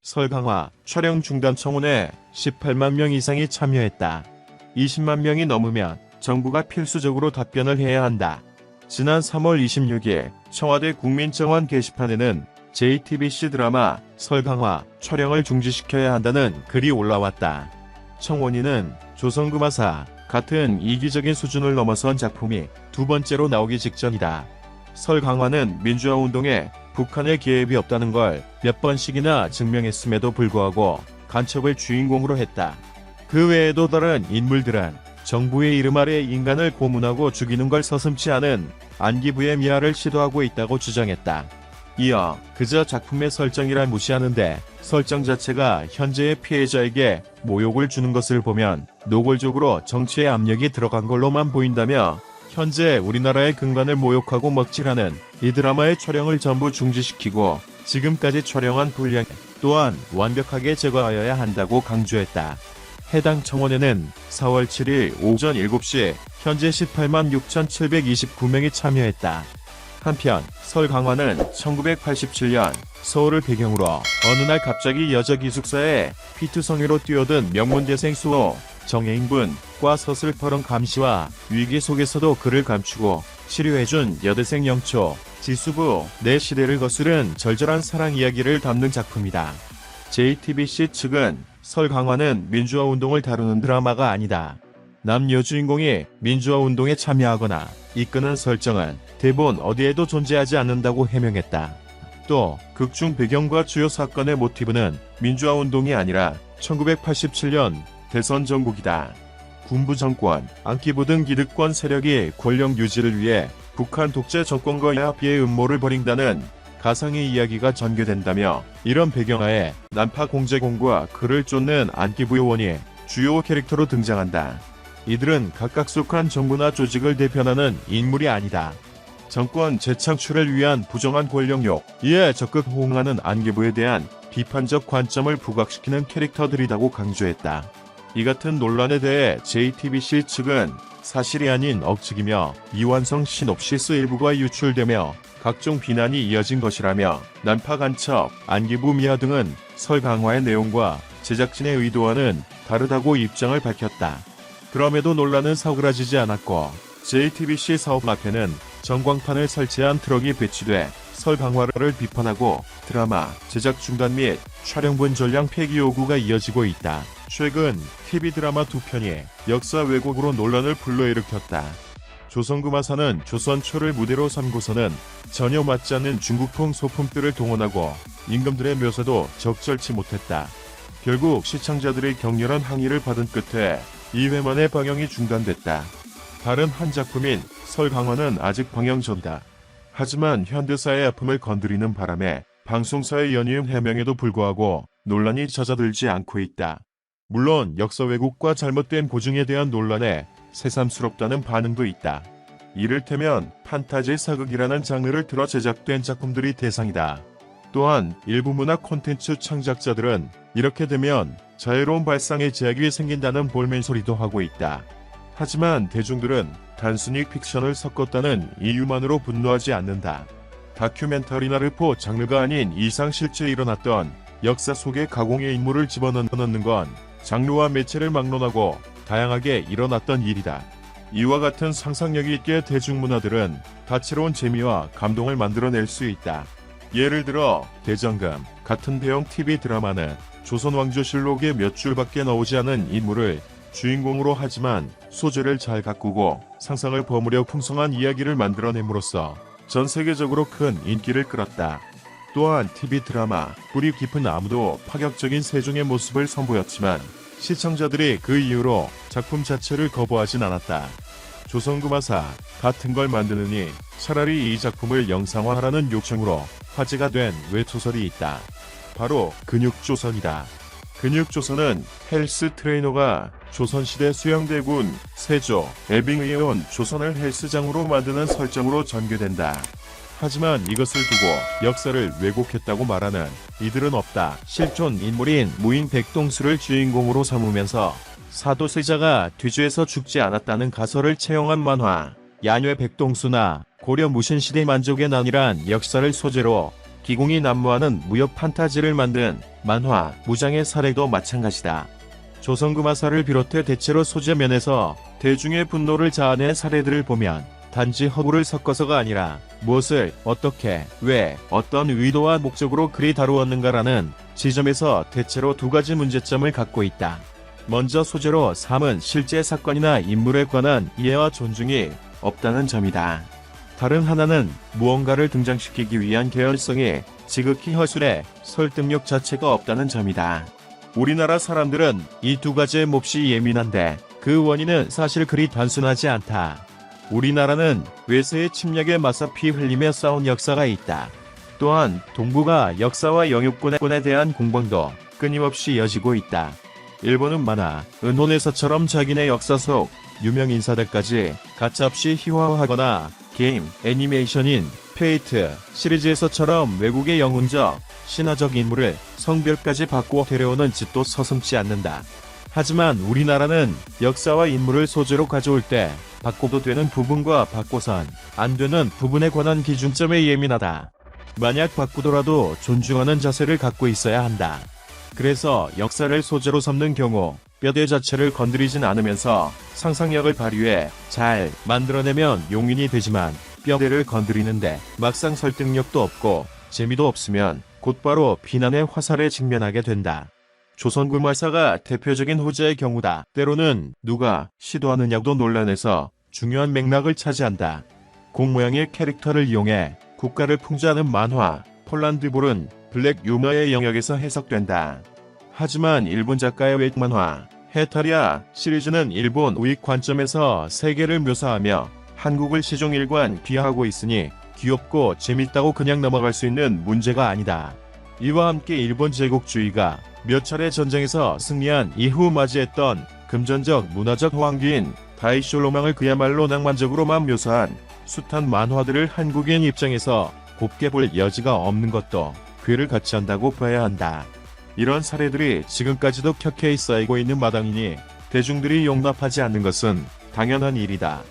설강화 촬영 중단 청원에 18만 명 이상이 참여했다. 20만 명이 넘으면 정부가 필수적으로 답변을 해야 한다. 지난 3월 26일 청와대 국민청원 게시판에는 JTBC 드라마 설강화 촬영을 중지시켜야 한다는 글이 올라왔다. 청원인은 조선금화사 같은 이기적인 수준을 넘어선 작품이 두 번째로 나오기 직전이다. 설강화는 민주화운동에 북한의 개입이 없다는 걸 몇 번씩이나 증명했음에도 불구하고 간첩을 주인공으로 했다. 그 외에도 다른 인물들은 정부의 이름 아래 인간을 고문하고 죽이는 걸 서슴지 않은 안기부의 미화를 시도하고 있다고 주장했다. 이어 그저 작품의 설정이라 무시하는데 설정 자체가 현재의 피해자에게 모욕을 주는 것을 보면 노골적으로 정치의 압력이 들어간 걸로만 보인다며 현재 우리나라의 근간을 모욕하고 먹칠하는 이 드라마의 촬영을 전부 중지시키고 지금까지 촬영한 분량 또한 완벽하게 제거하여야 한다고 강조했다. 해당 청원에는 4월 7일 오전 7시 현재 18만 6,729명이 참여했다. 한편 설강화는 1987년 서울을 배경으로 어느 날 갑자기 여자 기숙사에 피투 성애로 뛰어든 명문대생 수호 정혜인분과 서슬퍼런 감시와 위기 속에서도 그를 감추고 치료해준 여대생 영초 지수부 내 시대를 거스른 절절한 사랑 이야기를 담는 작품이다. JTBC 측은 설강화는 민주화운동을 다루는 드라마가 아니다. 남녀 주인공이 민주화운동에 참여하거나 이끄는 설정은 대본 어디에도 존재하지 않는다고 해명했다. 또 극중 배경과 주요 사건의 모티브는 민주화운동이 아니라 1987년 대선 전국이다. 군부 정권, 안기부 등 기득권 세력이 권력 유지를 위해 북한 독재 정권과의 합의의 음모를 벌인다는 가상의 이야기가 전개된다며 이런 배경하에 난파 공제공과 그를 쫓는 안기부 요원이 주요 캐릭터로 등장한다. 이들은 각각 속한 정부나 조직을 대변하는 인물이 아니다. 정권 재창출을 위한 부정한 권력욕, 이에 적극 호응하는 안기부에 대한 비판적 관점을 부각시키는 캐릭터들이라고 강조했다. 이 같은 논란에 대해 JTBC 측은 사실이 아닌 억측이며 미완성 시놉시스 일부가 유출되며 각종 비난이 이어진 것이라며 난파 간첩, 안기부 미화 등은 설강화의 내용과 제작진의 의도와는 다르다고 입장을 밝혔다. 그럼에도 논란은 사그라지지 않았고 JTBC 사업 앞에는 전광판을 설치한 트럭이 배치돼 설강화를 비판하고 드라마 제작 중단 및 촬영분 전량 폐기 요구가 이어지고 있다. 최근 TV 드라마 두 편이 역사 왜곡으로 논란을 불러일으켰다. 조선금화사는 조선초를 무대로 삼고서는 전혀 맞지 않는 중국풍 소품들을 동원하고 임금들의 묘사도 적절치 못했다. 결국 시청자들의 격렬한 항의를 받은 끝에 2회 만에 방영이 중단됐다. 다른 한 작품인 설강화는 아직 방영 전이다. 하지만 현대사의 아픔을 건드리는 바람에 방송사의 연이은 해명에도 불구하고 논란이 잦아들지 않고 있다. 물론 역사 왜곡과 잘못된 보증에 대한 논란에 새삼스럽다는 반응도 있다. 이를테면 판타지 사극이라는 장르를 틀어 제작된 작품들이 대상이다. 또한 일부 문화 콘텐츠 창작자들은 이렇게 되면 자유로운 발상의 제약이 생긴다는 볼멘소리도 하고 있다. 하지만 대중들은 단순히 픽션을 섞었다는 이유만으로 분노하지 않는다. 다큐멘터리나 르포 장르가 아닌 이상 실제 일어났던 역사 속의 가공의 인물을 집어넣는 건 장르와 매체를 막론하고 다양하게 일어났던 일이다. 이와 같은 상상력이 있게 대중문화들은 다채로운 재미와 감동을 만들어낼 수 있다. 예를 들어 대장금 같은 대형 TV 드라마는 조선왕조실록의 몇 줄밖에 나오지 않은 인물을 주인공으로 하지만 소재를 잘 가꾸고 상상을 버무려 풍성한 이야기를 만들어냄으로써 전 세계적으로 큰 인기를 끌었다. 또한 TV 드라마 뿌리 깊은 아무도 파격적인 세종의 모습을 선보였지만 시청자들이 그 이후로 작품 자체를 거부하진 않았다. 조선금화사 같은 걸 만드느니 차라리 이 작품을 영상화하라는 요청으로 화제가 된 웹소설이 있다. 바로 근육조선이다. 근육조선은 헬스 트레이너가 조선시대 수영대군 세조 애빙의에 온 조선을 헬스장으로 만드는 설정으로 전개된다. 하지만 이것을 두고 역사를 왜곡했다고 말하는 이들은 없다. 실존 인물인 무인 백동수를 주인공으로 삼으면서 사도세자가 뒤주에서 죽지 않았다는 가설을 채용한 만화 야뇌 백동수나 고려 무신시대 만족의 난이란 역사를 소재로 기공이 난무하는 무협 판타지를 만든 만화 무장의 사례도 마찬가지다. 조선구마사를 비롯해 대체로 소재 면에서 대중의 분노를 자아낸 사례들을 보면 단지 허구를 섞어서가 아니라 무엇을 어떻게 왜 어떤 의도와 목적으로 그리 다루었는가라는 지점에서 대체로 두 가지 문제점을 갖고 있다. 먼저 소재로 삼은 실제 사건이나 인물에 관한 이해와 존중이 없다는 점이다. 다른 하나는 무언가를 등장시키기 위한 계열성이 지극히 허술해 설득력 자체가 없다는 점이다. 우리나라 사람들은 이 두 가지에 몹시 예민한데 그 원인은 사실 그리 단순하지 않다. 우리나라는 외세의 침략에 맞서 피 흘리며 싸운 역사가 있다. 또한 동북아 역사와 영유권에 대한 공방도 끊임없이 이어지고 있다. 일본은 만화, 은혼에서처럼 자기네 역사 속 유명 인사들까지 가차없이 희화화하거나 게임, 애니메이션인 페이트 시리즈에서처럼 외국의 영웅적, 신화적 인물을 성별까지 바꾸어 데려오는 짓도 서슴지 않는다. 하지만 우리나라는 역사와 인물을 소재로 가져올 때 바꿔도 되는 부분과 바꿔선 안 되는 부분에 관한 기준점에 예민하다. 만약 바꾸더라도 존중하는 자세를 갖고 있어야 한다. 그래서 역사를 소재로 삼는 경우 뼈대 자체를 건드리진 않으면서 상상력을 발휘해 잘 만들어내면 용인이 되지만 뼈대를 건드리는데 막상 설득력도 없고 재미도 없으면 곧바로 비난의 화살에 직면하게 된다. 조선구마사가 대표적인 호재의 경우다. 때로는 누가 시도하느냐도 논란에서 중요한 맥락을 차지한다. 공 모양의 캐릭터를 이용해 국가를 풍자하는 만화, 폴란드볼은 블랙 유머의 영역에서 해석된다. 하지만 일본 작가의 웹 만화, 헤타리아 시리즈는 일본 우익 관점에서 세계를 묘사하며 한국을 시종일관 비하하고 있으니 귀엽고 재밌다고 그냥 넘어갈 수 있는 문제가 아니다. 이와 함께 일본 제국주의가 몇 차례 전쟁에서 승리한 이후 맞이했던 금전적 문화적 호황기인 다이쇼로망을 그야말로 낭만적으로만 묘사한 숱한 만화들을 한국인 입장에서 곱게 볼 여지가 없는 것도 괴를 같이 한다고 봐야 한다. 이런 사례들이 지금까지도 켜켜이 쌓이고 있는 마당이니 대중들이 용납하지 않는 것은 당연한 일이다.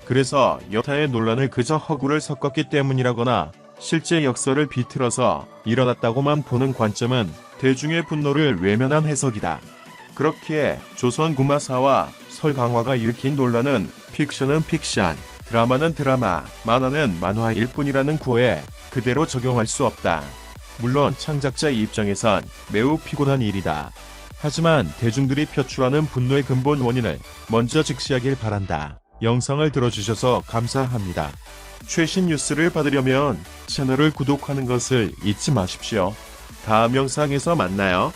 그래서 여타의 논란을 그저 허구를 섞었기 때문이라거나 실제 역사를 비틀어서 일어났다고만 보는 관점은 대중의 분노를 외면한 해석이다. 그렇기에 조선구마사와 설강화가 일으킨 논란은 픽션은 픽션, 드라마는 드라마, 만화는 만화일 뿐이라는 구호에 그대로 적용할 수 없다. 물론 창작자 입장에선 매우 피곤한 일이다. 하지만 대중들이 표출하는 분노의 근본 원인을 먼저 직시하길 바란다. 영상을 들어주셔서 감사합니다. 최신 뉴스를 받으려면 채널을 구독하는 것을 잊지 마십시오. 다음 영상에서 만나요.